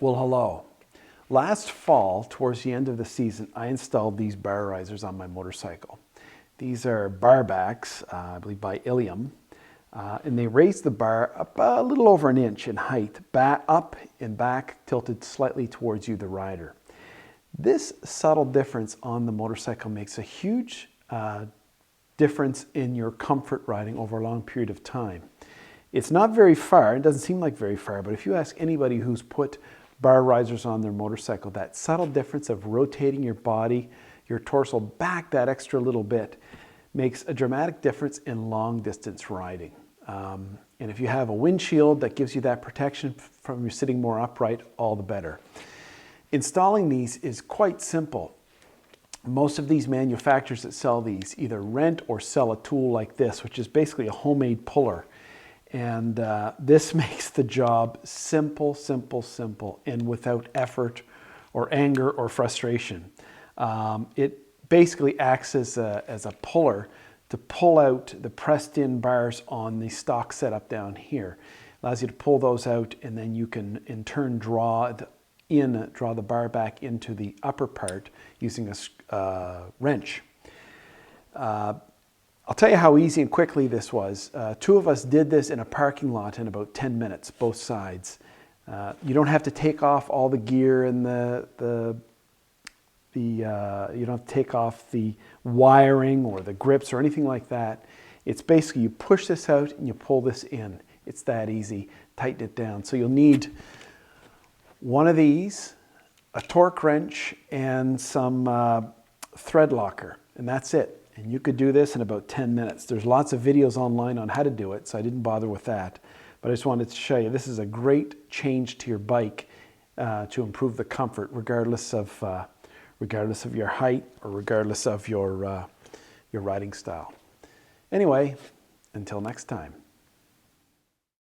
Well, hello. Last fall, towards the end of the season, I installed these bar risers on my motorcycle. These are bar backs, I believe by Ilium, and they raise the bar up a little over an inch in height, up and back, tilted slightly towards you, the rider. This subtle difference on the motorcycle makes a huge difference in your comfort riding over a long period of time. It's not very far, it doesn't seem like very far, but if you ask anybody who's put bar risers on their motorcycle, that subtle difference of rotating your body, your torso back that extra little bit makes a dramatic difference in long distance riding. And if you have a windshield that gives you that protection from your sitting more upright, all the better. Installing these is quite simple. Most of these manufacturers that sell these either rent or sell a tool like this, which is basically a homemade puller. And this makes the job simple, simple, simple, and without effort or anger or frustration. It basically acts as a puller to pull out the pressed in bars on the stock setup down here. Allows you to pull those out, and then you can in turn draw the bar back into the upper part using a wrench. I'll tell you how easy and quickly this was. Two of us did this in a parking lot in about 10 minutes, both sides. You don't have to take off all the gear and you don't have to take off the wiring or the grips or anything like that. It's basically you push this out and you pull this in. It's that easy. Tighten it down. So you'll need one of these, a torque wrench, and some thread locker, and that's it. And you could do this in about 10 minutes. There's lots of videos online on how to do it, so I didn't bother with that. But I just wanted to show you, this is a great change to your bike to improve the comfort, regardless of your height or regardless of your riding style. Anyway, until next time.